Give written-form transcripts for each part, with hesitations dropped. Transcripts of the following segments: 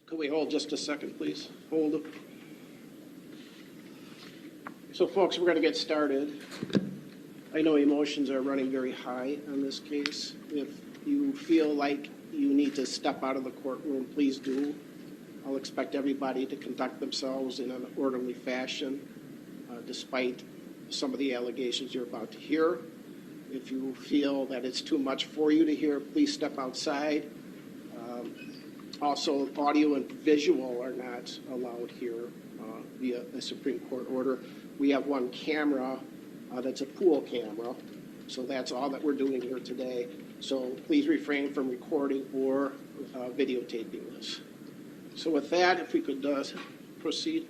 Could we hold just a second, please? Hold. So, folks, we're going to get started. I know emotions are running very high on this case. If you feel like you need to step out of the courtroom, please do. I'll expect everybody to conduct themselves in an orderly fashion, despite some of the allegations you're about to hear. If you feel that it's too much for you to hear, please step outside. Also, audio and visual are not allowed here via a Supreme Court order. We have one camera that's a pool camera, so that's all that we're doing here today. So please refrain from recording or videotaping this. So with that, if we could proceed.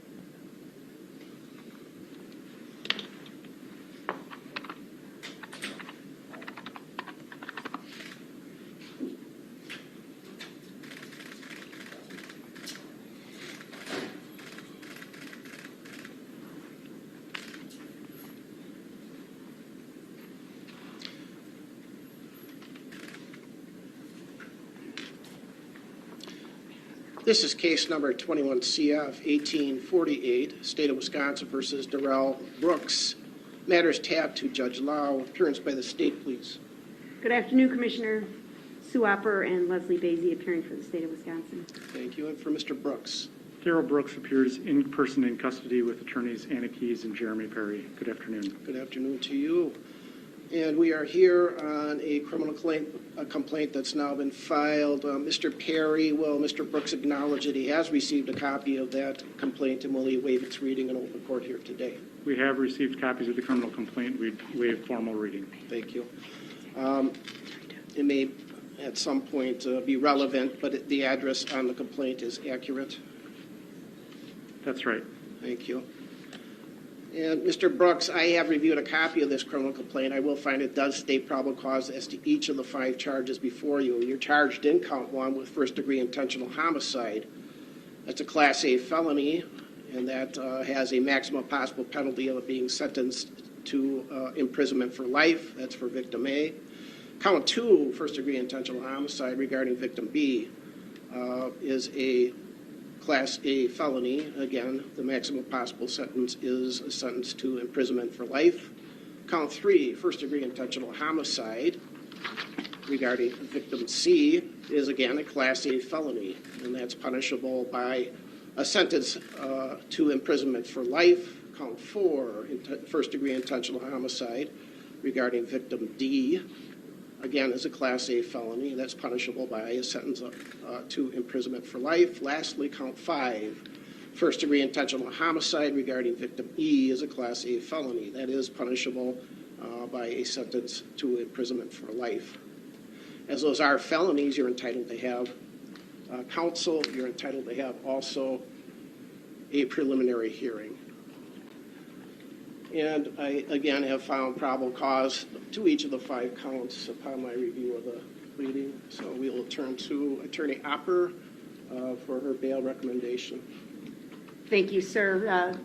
This is case number 21 CF 1848, State of Wisconsin versus Darrell Brooks. Matters tabbed to Judge Lau. Appearance by the state, please. Good afternoon, Commissioner Sue Opper and Leslie Basie, appearing for the State of Wisconsin. Thank you. And for Mr. Brooks. Darrell Brooks appears in person in custody with attorneys Anna Keyes and Jeremy Perry. Good afternoon. Good afternoon to you. And we are here on a criminal complaint that's now been filed. Mr. Perry, will Mr. Brooks acknowledge that he has received a copy of that complaint, and will he waive its reading in open court here today? We have received copies of the criminal complaint. We waive formal reading. Thank you. It may at some point be relevant, but the address on the complaint is accurate. That's right. Thank you. And Mr. Brooks, I have reviewed a copy of this criminal complaint. I will find it does state probable cause as to each of the 5 charges before you. You're charged in count 1 with first-degree intentional homicide. That's a Class A felony, and that has a maximum possible penalty of being sentenced to imprisonment for life. That's for victim A. Count 2, first-degree intentional homicide regarding victim B, is a Class A felony. Again, the maximum possible sentence is a sentence to imprisonment for life. Count 3, first-degree intentional homicide regarding victim C, is again a Class A felony, and that's punishable by a sentence to imprisonment for life. Count 4, first-degree intentional homicide regarding victim D, again, is a Class A felony. That's punishable by a sentence to imprisonment for life. Lastly, count 5, first-degree intentional homicide regarding victim E, is a Class A felony. That is punishable by a sentence to imprisonment for life. As those are felonies, you're entitled to have counsel. You're entitled to have also a preliminary hearing. And I, again, have found probable cause to each of the 5 counts upon my review of the pleading. So we will turn to Attorney Opper for her bail recommendation. Thank you, sir.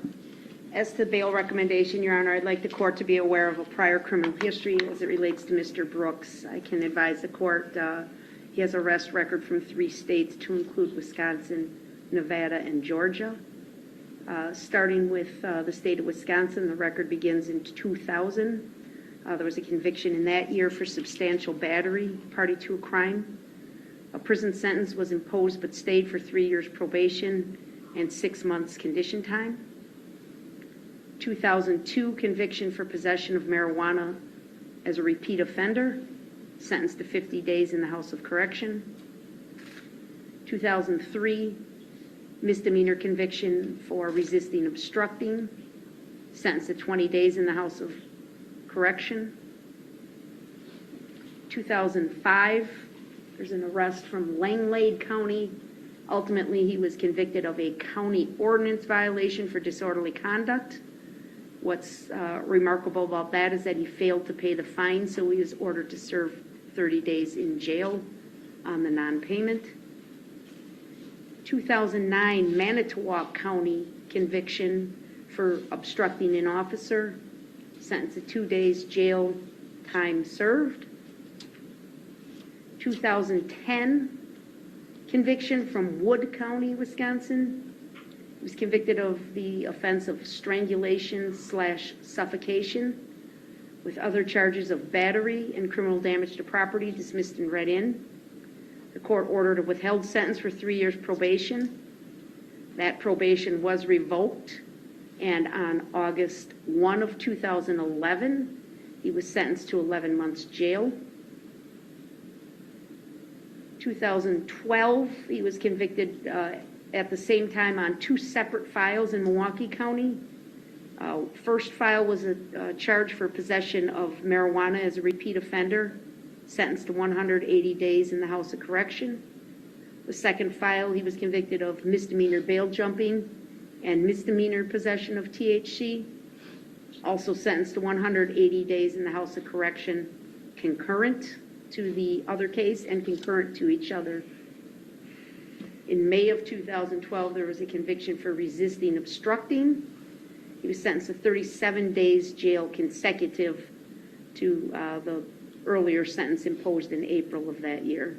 As to the bail recommendation, Your Honor, I'd like the court to be aware of a prior criminal history as it relates to Mr. Brooks. I can advise the court he has arrest record from 3 states to include Wisconsin, Nevada, and Georgia. Starting with the state of Wisconsin, the record begins in 2000. There was a conviction in that year for substantial battery, party to a crime. A prison sentence was imposed but stayed for 3 years probation and 6 months condition time. 2002, conviction for possession of marijuana as a repeat offender, sentenced to 50 days in the House of Correction. 2003, misdemeanor conviction for resisting obstructing, sentenced to 20 days in the House of Correction. 2005, there's an arrest from Langlade County. Ultimately, he was convicted of a county ordinance violation for disorderly conduct. What's remarkable about that is that he failed to pay the fine, so he was ordered to serve 30 days in jail on the non-payment. 2009 Manitowoc County conviction for obstructing an officer, sentenced to 2 days jail, time served. 2010 conviction from Wood County, Wisconsin. He was convicted of the offense of strangulation/suffocation with other charges of battery and criminal damage to property dismissed and read in. The court ordered a withheld sentence for 3 years probation. That probation was revoked, and on August 1 of 2011, he was sentenced to 11 months jail. 2012, he was convicted at the same time on 2 separate files in Milwaukee County. First file was a charge for possession of marijuana as a repeat offender, sentenced to 180 days in the House of Correction. The second file, he was convicted of misdemeanor bail jumping and misdemeanor possession of THC, also sentenced to 180 days in the House of Correction, concurrent to the other case and concurrent to each other. In May of 2012, there was a conviction for resisting obstructing. He was sentenced to 37 days jail consecutive to the earlier sentence imposed in April of that year.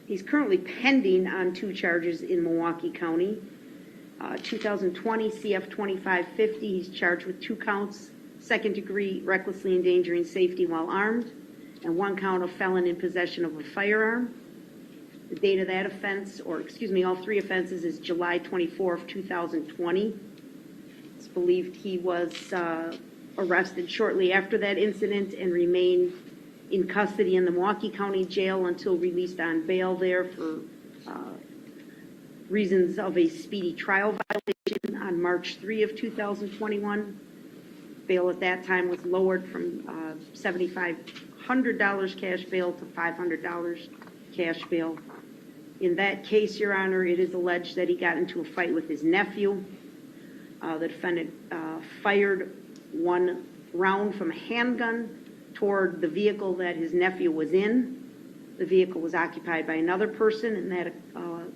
He's currently pending on 2 charges in Milwaukee County. 2020 CF 2550, he's charged with 2 counts, second-degree recklessly endangering safety while armed, and 1 count of felon in possession of a firearm. The date of that offense, all 3 offenses, is July 24 of 2020. It's believed he was arrested shortly after that incident and remained in custody in the Milwaukee County Jail until released on bail there for reasons of a speedy trial violation on March 3 of 2021. Bail at that time was lowered from $7,500 cash bail to $500 cash bail. In that case, Your Honor, it is alleged that he got into a fight with his nephew. The defendant fired 1 round from a handgun toward the vehicle that his nephew was in. The vehicle was occupied by another person, and that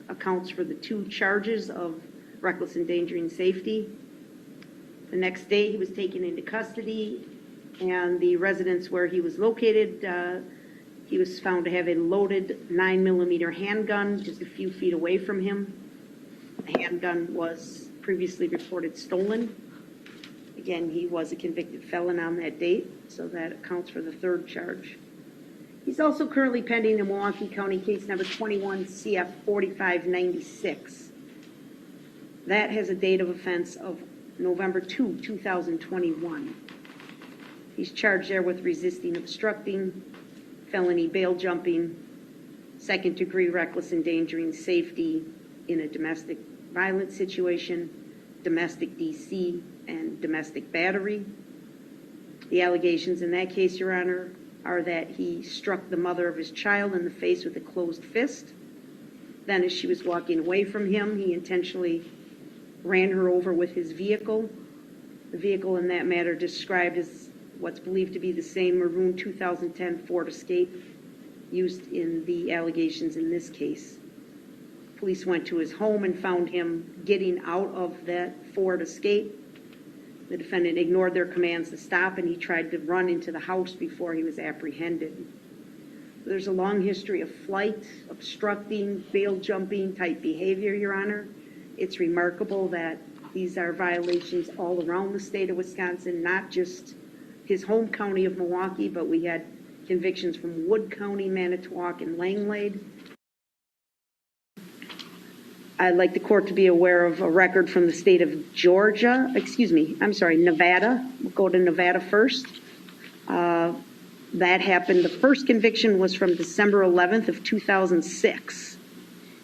accounts for the 2 charges of reckless endangering safety. The next day, he was taken into custody, and the residence where he was located, he was found to have a loaded 9mm handgun just a few feet away from him. The handgun was previously reported stolen. Again, he was a convicted felon on that date, so that accounts for the 3rd charge. He's also currently pending in Milwaukee County case number 21 CF 4596. That has a date of offense of November 2, 2021. He's charged there with resisting obstructing, felony bail jumping, second-degree reckless endangering safety in a domestic violence situation, domestic DC, and domestic battery. The allegations in that case, Your Honor, are that he struck the mother of his child in the face with a closed fist. Then, as she was walking away from him, he intentionally ran her over with his vehicle. The vehicle in that matter described as what's believed to be the same maroon 2010 Ford Escape used in the allegations in this case. Police went to his home and found him getting out of that Ford Escape. The defendant ignored their commands to stop, and he tried to run into the house before he was apprehended. There's a long history of flight, obstructing, bail jumping type behavior, Your Honor. It's remarkable that these are violations all around the state of Wisconsin, not just his home county of Milwaukee, but we had convictions from Wood County, Manitowoc, and Langlade. I'd like the court to be aware of a record from the state of Nevada. We'll go to Nevada first. That happened, the first conviction was from December 11th of 2006.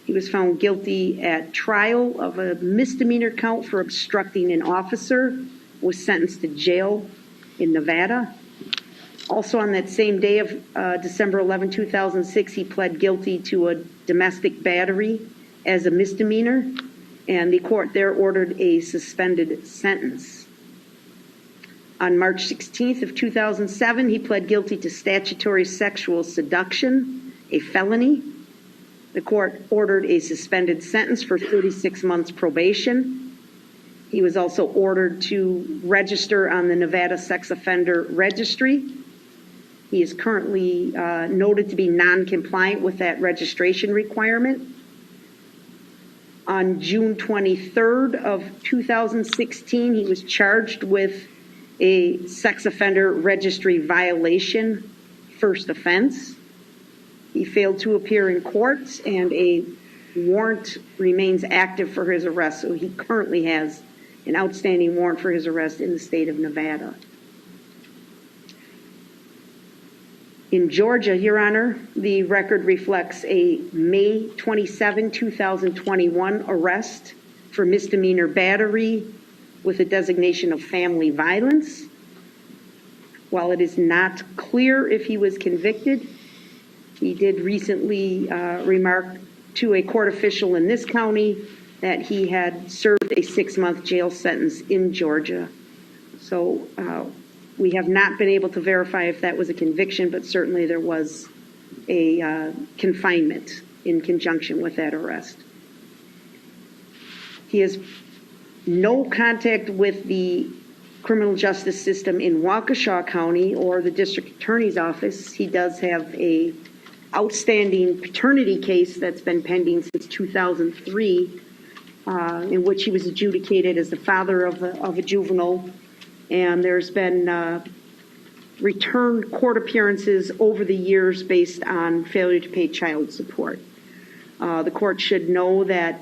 He was found guilty at trial of a misdemeanor count for obstructing an officer, was sentenced to jail in Nevada. Also on that same day of December 11, 2006, he pled guilty to a domestic battery as a misdemeanor, and the court there ordered a suspended sentence. On March 16th of 2007, he pled guilty to statutory sexual seduction, a felony. The court ordered a suspended sentence for 36 months probation. He was also ordered to register on the Nevada Sex Offender Registry. He is currently noted to be non-compliant with that registration requirement. On June 23rd of 2016, he was charged with a sex offender registry violation, first offense. He failed to appear in court, and a warrant remains active for his arrest. So he currently has an outstanding warrant for his arrest in the state of Nevada. In Georgia, Your Honor, the record reflects a May 27, 2021 arrest for misdemeanor battery with a designation of family violence. While it is not clear if he was convicted, he did recently remark to a court official in this county that he had served a 6-month jail sentence in Georgia. So we have not been able to verify if that was a conviction, but certainly there was a confinement in conjunction with that arrest. He has no contact with the criminal justice system in Waukesha County or the district attorney's office. He does have a outstanding paternity case that's been pending since 2003, in which he was adjudicated as the father of a juvenile. And there's been returned court appearances over the years based on failure to pay child support. The court should know that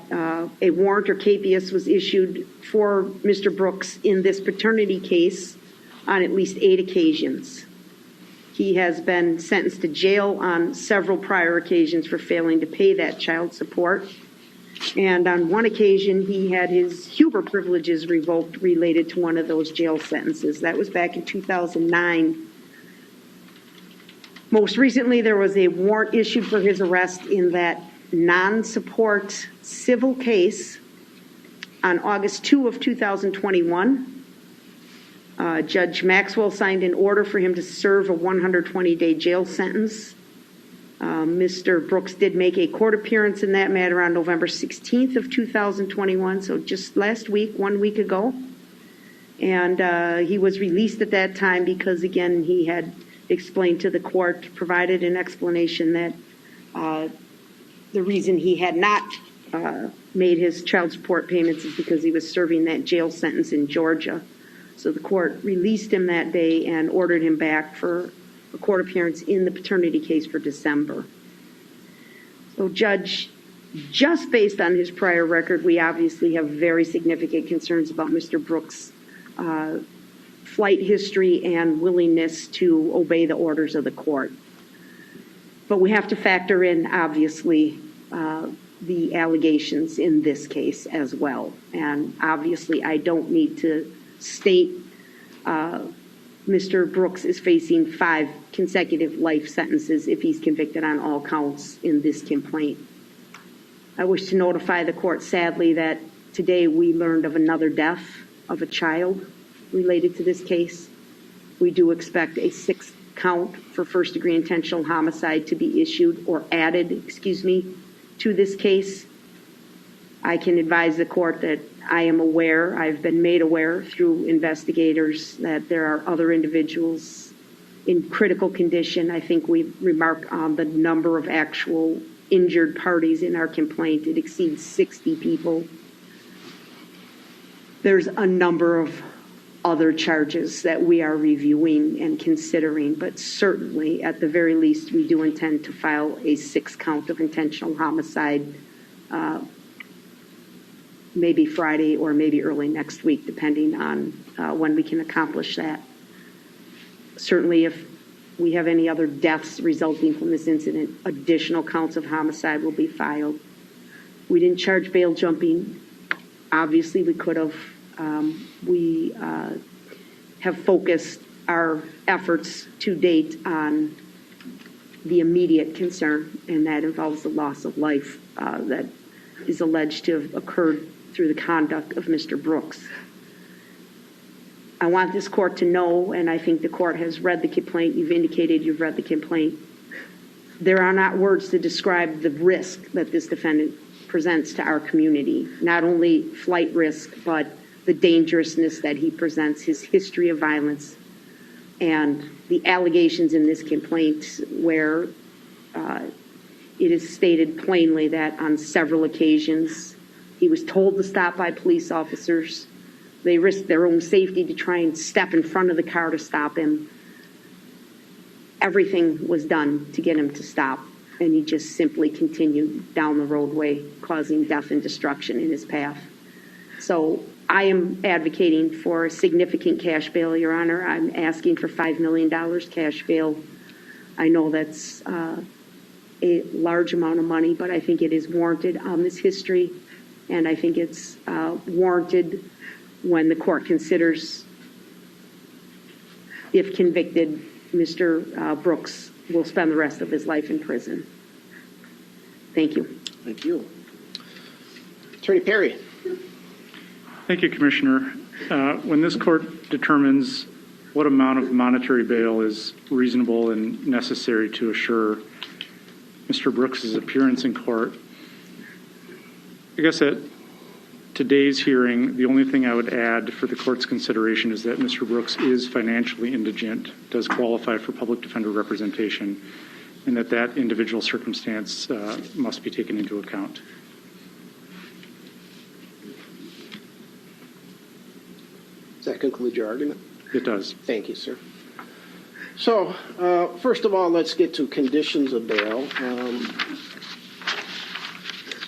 a warrant or capias was issued for Mr. Brooks in this paternity case on at least 8 occasions. He has been sentenced to jail on several prior occasions for failing to pay that child support. And on one occasion, he had his Huber privileges revoked related to one of those jail sentences. That was back in 2009. Most recently, there was a warrant issued for his arrest in that non-support civil case on August 2 of 2021. Judge Maxwell signed an order for him to serve a 120-day jail sentence. Mr. Brooks did make a court appearance in that matter on November 16th of 2021, so just last week, 1 week ago. And he was released at that time because, again, he had explained to the court, provided an explanation that the reason he had not made his child support payments is because he was serving that jail sentence in Georgia. So the court released him that day and ordered him back for a court appearance in the paternity case for December. So, Judge, just based on his prior record, we obviously have very significant concerns about Mr. Brooks' flight history and willingness to obey the orders of the court. But we have to factor in, obviously, the allegations in this case as well. And obviously, I don't need to state Mr. Brooks is facing 5 consecutive life sentences if he's convicted on all counts in this complaint. I wish to notify the court, sadly, that today we learned of another death of a child related to this case. We do expect a 6th count for first-degree intentional homicide to be issued or added, to this case. I can advise the court that I am aware, I've been made aware through investigators that there are other individuals in critical condition. I think we remark on the number of actual injured parties in our complaint. It exceeds 60 people. There's a number of other charges that we are reviewing and considering, but certainly at the very least we do intend to file a 6th count of intentional homicide maybe Friday or maybe early next week, depending on when we can accomplish that. Certainly if we have any other deaths resulting from this incident, additional counts of homicide will be filed. We didn't charge bail jumping. Obviously we could have. We have focused our efforts to date on the immediate concern, and that involves the loss of life that is alleged to have occurred through the conduct of Mr. Brooks. I want this court to know, and I think the court has read the complaint, you've indicated you've read the complaint, there are not words to describe the risk that this defendant presents to our community. Not only flight risk, but the dangerousness that he presents, his history of violence. And the allegations in this complaint where it is stated plainly that on several occasions he was told to stop by police officers. They risked their own safety to try and step in front of the car to stop him. Everything was done to get him to stop, and he just simply continued down the roadway, causing death and destruction in his path. So I am advocating for a significant cash bail, Your Honor. I'm asking for $5 million cash bail. I know that's a large amount of money, but I think it is warranted on this history, and I think it's warranted when the court considers, if convicted, Mr. Brooks will spend the rest of his life in prison. Thank you. Thank you. Attorney Perry. Thank you, Commissioner. When this court determines what amount of monetary bail is reasonable and necessary to assure Mr. Brooks' appearance in court, I guess at today's hearing, the only thing I would add for the court's consideration is that Mr. Brooks is financially indigent, does qualify for public defender representation, and that individual circumstance must be taken into account. Does that conclude your argument? It does. Thank you, sir. So, first of all, let's get to conditions of bail.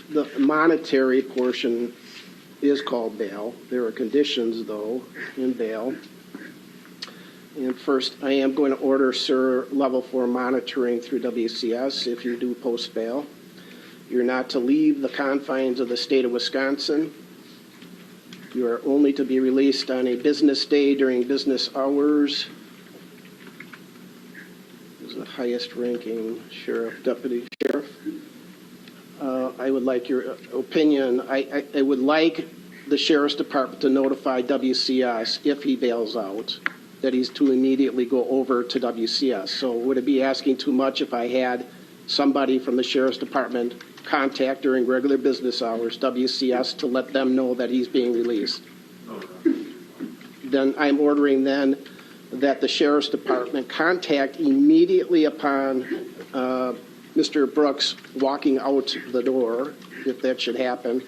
The monetary portion is called bail. There are conditions, though, in bail. And first, I am going to order, sir, level 4 monitoring through WCS if you do post bail. You're not to leave the confines of the state of Wisconsin. You are only to be released on a business day during business hours. This is the highest ranking sheriff, deputy sheriff. I would like your opinion. I would like the Sheriff's Department to notify WCS if he bails out that he's to immediately go over to WCS. So would it be asking too much if I had somebody from the Sheriff's Department contact during regular business hours WCS to let them know that he's being released? Then I'm ordering then that the Sheriff's Department contact immediately upon Mr. Brooks walking out the door, if that should happen,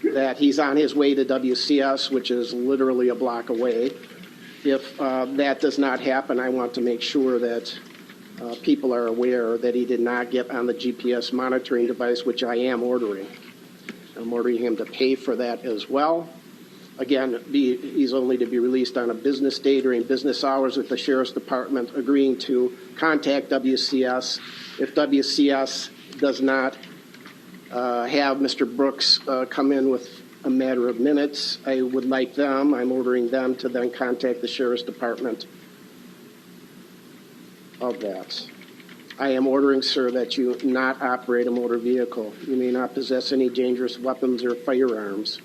that he's on his way to WCS, which is literally a block away. If that does not happen, I want to make sure that people are aware that he did not get on the GPS monitoring device, which I am ordering. I'm ordering him to pay for that as well. Again, he's only to be released on a business day during business hours with the Sheriff's Department agreeing to contact WCS. If WCS does not have Mr. Brooks come in with a matter of minutes, I'm ordering them to then contact the Sheriff's Department of that. I am ordering, sir, that you not operate a motor vehicle. You may not possess any dangerous weapons or firearms.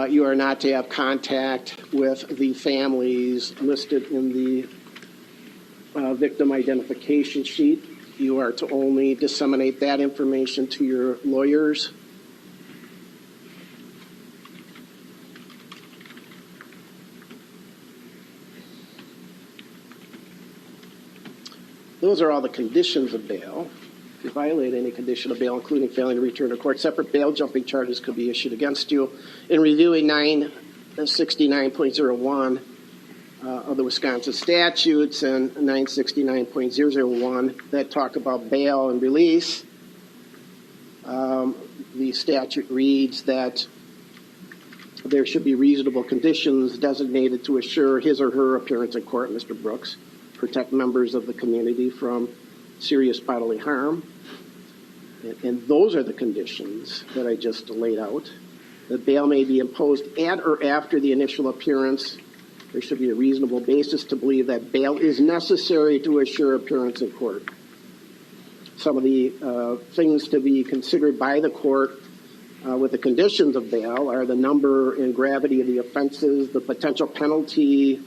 You are not to have contact with the families listed in the victim identification sheet. You are to only disseminate that information to your lawyers. Those are all the conditions of bail. If you violate any condition of bail, including failing to return to court, separate bail jumping charges could be issued against you. In reviewing 969.01 of the Wisconsin statutes and 969.001 that talk about bail and release, the statute reads that there should be reasonable conditions designated to assure his or her appearance in court, Mr. Brooks, protect members of the community from serious bodily harm. And those are the conditions that I just laid out. That bail may be imposed at or after the initial appearance. There should be a reasonable basis to believe that bail is necessary to assure appearance in court. Some of the things to be considered by the court with the conditions of bail are the number and gravity of the offenses, the potential penalty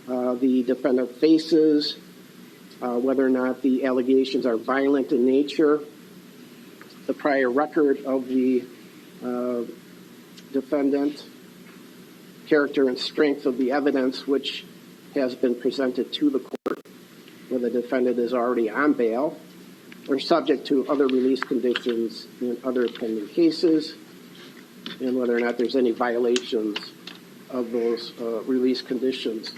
the defendant faces, whether or not the allegations are violent in nature, the prior record of the defendant, character and strength of the evidence, which has been presented to the court, whether the defendant is already on bail or subject to other release conditions in other pending cases, and whether or not there's any violations of those release conditions.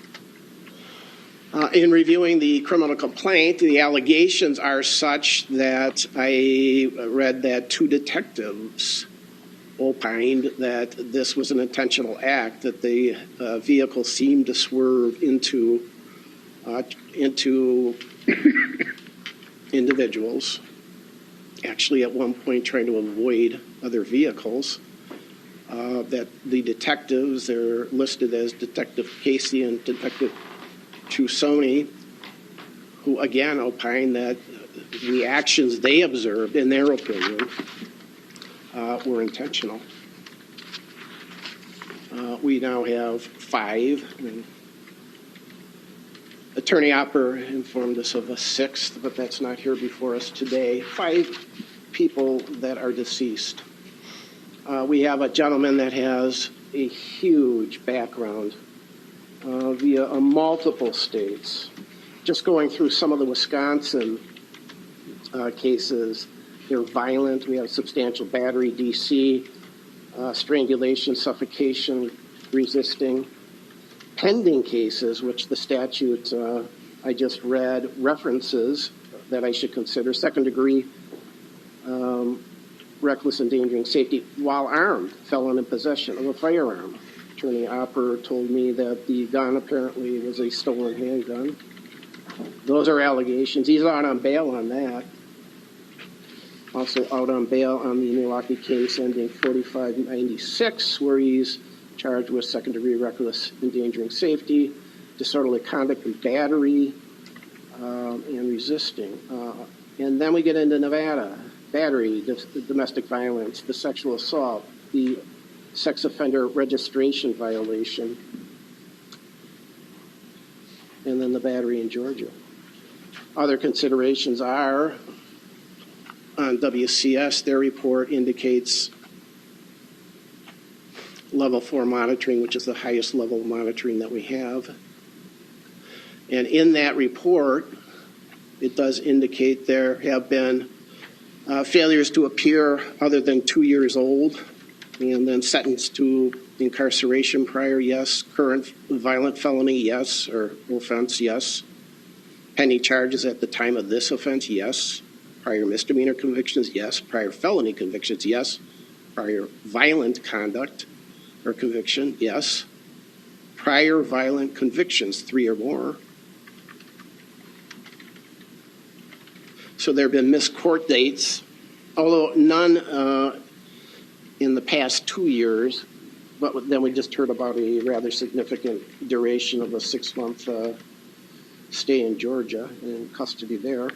In reviewing the criminal complaint, the allegations are such that I read that 2 detectives opined that this was an intentional act, that the vehicle seemed to swerve into individuals, actually at one point trying to avoid other vehicles, that the detectives, they're listed as Detective Casey and Detective Chusoni, who again opined that the actions they observed, in their opinion, were intentional. We now have 5. And Attorney Opper informed us of a 6th, but that's not here before us today. 5 people that are deceased. We have a gentleman that has a huge background via multiple states. Just going through some of the Wisconsin cases, they're violent. We have substantial battery, DC, strangulation, suffocation, resisting. Pending cases, which the statute I just read references that I should consider: second degree, reckless endangering safety while armed, felon in possession of a firearm. Attorney Opper told me that the gun apparently was a stolen handgun. Those are allegations. He's out on bail on that. Also out on bail on the Milwaukee case ending 4596, where he's charged with second-degree reckless endangering safety, disorderly conduct and battery, and resisting. And then we get into Nevada: battery, domestic violence, the sexual assault, the sex offender registration violation, and then the battery in Georgia. Other considerations are, on WCS, their report indicates level 4 monitoring, which is the highest level of monitoring that we have. And in that report, it does indicate there have been failures to appear other than 2 years old, and then sentenced to incarceration prior, yes. Current violent felony, yes, or offense, yes. Pending charges at the time of this offense, yes. Prior misdemeanor convictions, yes. Prior felony convictions, yes. Prior violent conduct or conviction, yes. Prior violent convictions, 3 or more. So there have been missed court dates, although none in the past 2 years, but then we just heard about a rather significant duration of a 6-month stay in Georgia, in custody there.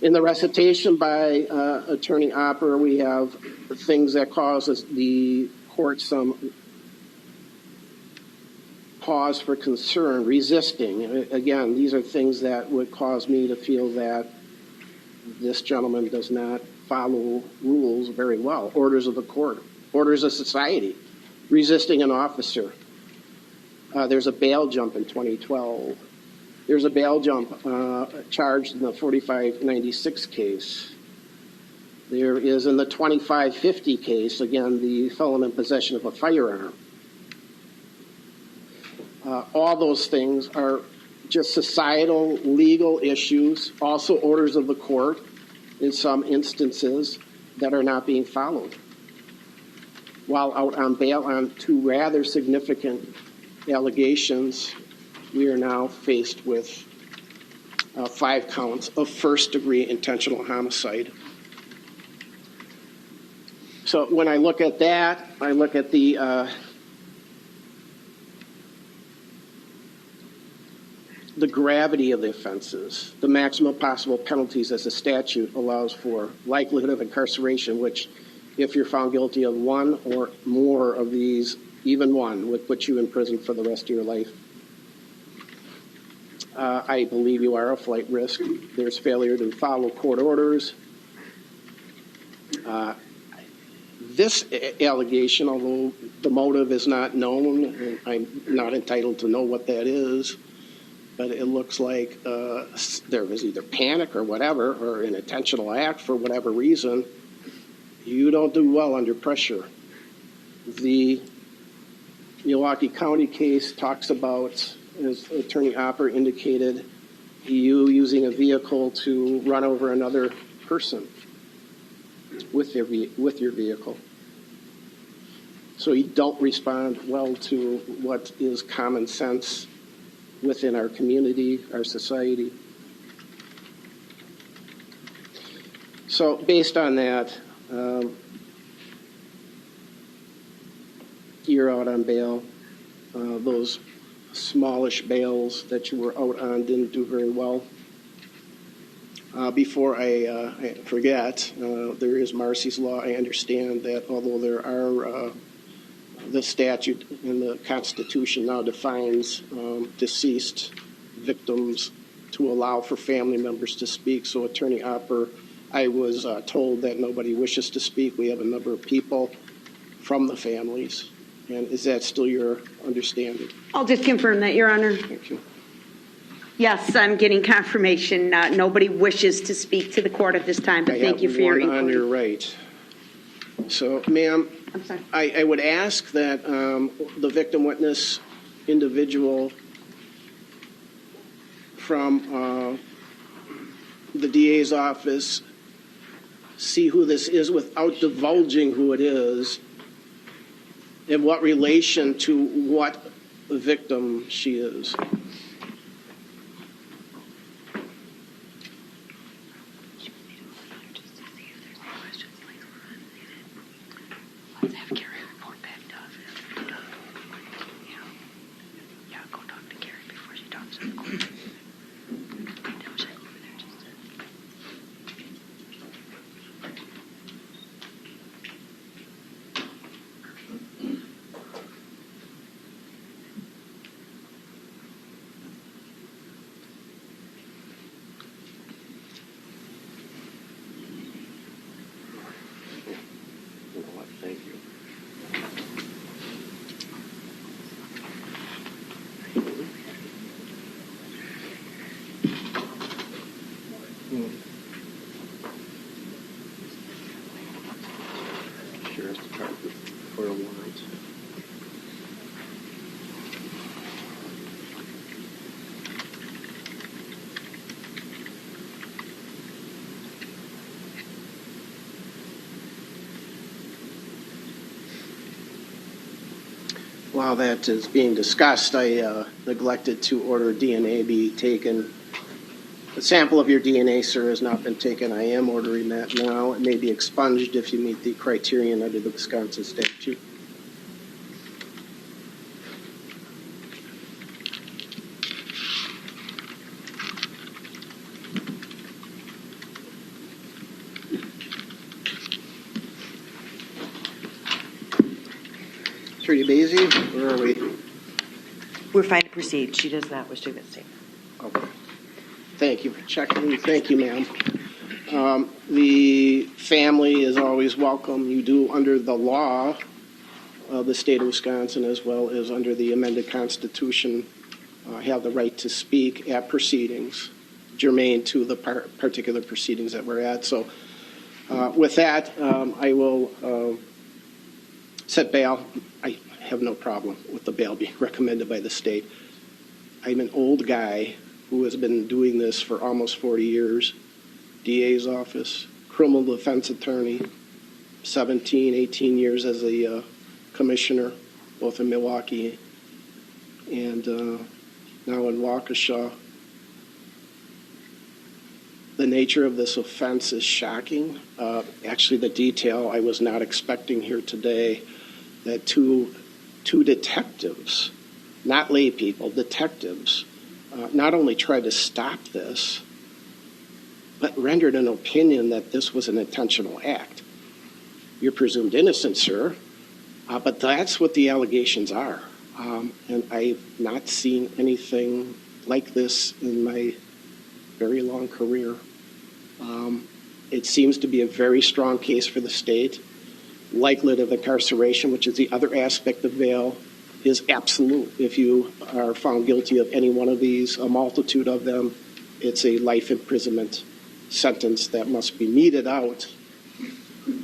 In the recitation by Attorney Opper, we have things that causes the court some pause for concern. Resisting. Again, these are things that would cause me to feel that this gentleman does not follow rules very well. Orders of the court, orders of society, resisting an officer. There's a bail jump in 2012. There's a bail jump charged in the 4596 case. There is in the 2550 case, again, the felon in possession of a firearm. All those things are just societal, legal issues, also orders of the court in some instances that are not being followed. While out on bail on 2 rather significant allegations, we are now faced with 5 counts of first-degree intentional homicide. So when I look at that, I look at the gravity of the offenses, the maximum possible penalties as the statute allows for, likelihood of incarceration, which if you're found guilty of 1 or more of these, even 1, would put you in prison for the rest of your life. I believe you are a flight risk. There's failure to follow court orders. this allegation, although the motive is not known, and I'm not entitled to know what that is, but it looks like there was either panic or whatever, or an intentional act for whatever reason. You don't do well under pressure. The Milwaukee County case talks about, as Attorney Opper indicated, you using a vehicle to run over another person with your vehicle. So you don't respond well to what is common sense within our community, our society. So based on that, you're out on bail. Those smallish bails that you were out on didn't do very well. Before I forget, there is Marcy's Law. I understand that although there are, the statute in the Constitution now defines deceased victims to allow for family members to speak. So Attorney Opper, I was told that nobody wishes to speak. We have a number of people from the families. And is that still your understanding? I'll just confirm that, Your Honor. Thank you. Yes, I'm getting confirmation. Nobody wishes to speak to the court at this time, but thank you for your I have one on your inquiry. right. So, ma'am, I'm sorry. I would ask that the victim witness individual from the DA's office see who this is without divulging who it is and what relation to what victim she is. Let's have Carrie report back to us. Yeah, go talk to Carrie before she talks to the court. Now she'll go over there just to... Thank you. Sheriff's Department for a warrant. While that is being discussed, I neglected to order DNA be taken. A sample of your DNA, sir, has not been taken. I am ordering that now. It may be expunged if you meet the criterion under the Wisconsin statute. Attorney Basie, where are we? We're fine to proceed. She does not wish to give a statement. Okay. Thank you for checking. Thank you, ma'am. The family is always welcome. You do, under the law of the state of Wisconsin, as well as under the amended Constitution, have the right to speak at proceedings germane to the particular proceedings that we're at. So with that, I will set bail. I have no problem with the bail being recommended by the state. I'm an old guy who has been doing this for almost 40 years. DA's office, criminal defense attorney, 17, 18 years as a commissioner, both in Milwaukee and now in Waukesha. The nature of this offense is shocking. Actually, the detail I was not expecting here today, that two detectives, not lay people, detectives, not only tried to stop this, but rendered an opinion that this was an intentional act. You're presumed innocent, sir, but that's what the allegations are. And I've not seen anything like this in my very long career. It seems to be a very strong case for the state. likelihood of incarceration, which is the other aspect of bail, is absolute. If you are found guilty of any one of these, a multitude of them, it's a life imprisonment sentence that must be meted out.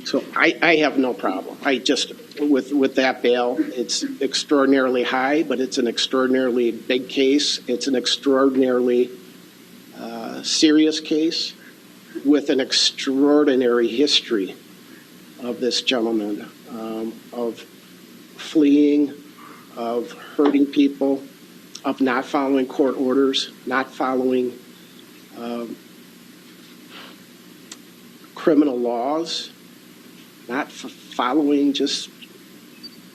So I have no problem. I just, with that bail, it's extraordinarily high, but it's an extraordinarily big case. It's an extraordinarily serious case with an extraordinary history of this gentleman, of fleeing, of hurting people, of not following court orders, not following criminal laws, not following just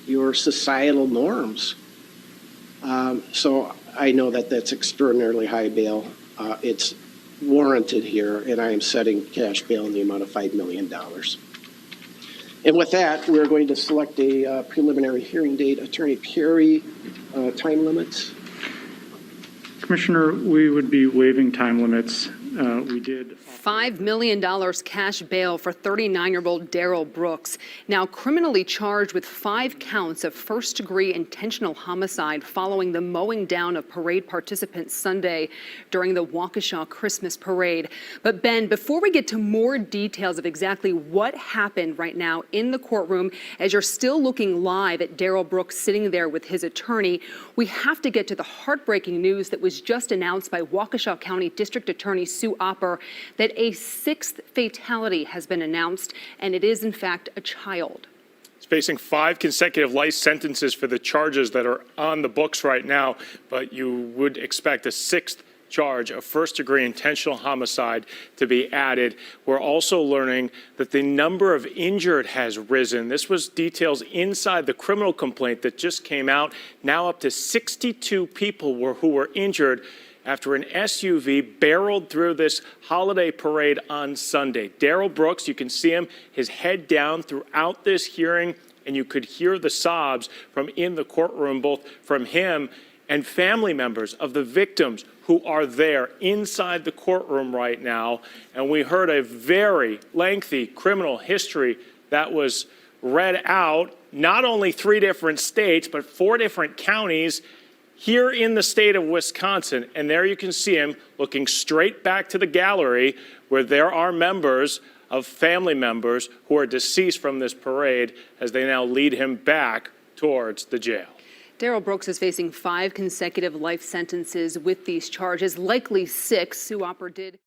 your societal norms. So I know that that's extraordinarily high bail. It's warranted here, and I am setting cash bail in the amount of $5 million. And with that, we're going to select a preliminary hearing date. Attorney Perry, time limits. Commissioner, we would be waiving time limits. We did. $5 million cash bail for 39-year-old Darrell Brooks, now criminally charged with 5 counts of first-degree intentional homicide following the mowing down of parade participants Sunday during the Waukesha Christmas parade. But Ben, before we get to more details of exactly what happened right now in the courtroom, as you're still looking live at Darrell Brooks sitting there with his attorney, we have to get to the heartbreaking news that was just announced by Waukesha County District Attorney Sue Opper that a 6th fatality has been announced, and it is in fact a child. He's facing 5 consecutive life sentences for the charges that are on the books right now, but you would expect a 6th charge of first-degree intentional homicide to be added. We're also learning that the number of injured has risen. This was details inside the criminal complaint that just came out. Now up to 62 people who were injured after an SUV barreled through this holiday parade on Sunday. Darrell Brooks, you can see him, his head down throughout this hearing, and you could hear the sobs from in the courtroom, both from him and family members of the victims who are there inside the courtroom right now. And we heard a very lengthy criminal history that was read out, not only 3 different states, but 4 different counties here in the state of Wisconsin. And there you can see him looking straight back to the gallery where there are members of family members who are deceased from this parade as they now lead him back towards the jail. Darrell Brooks is facing 5 consecutive life sentences with these charges, likely 6. Sue Opper did.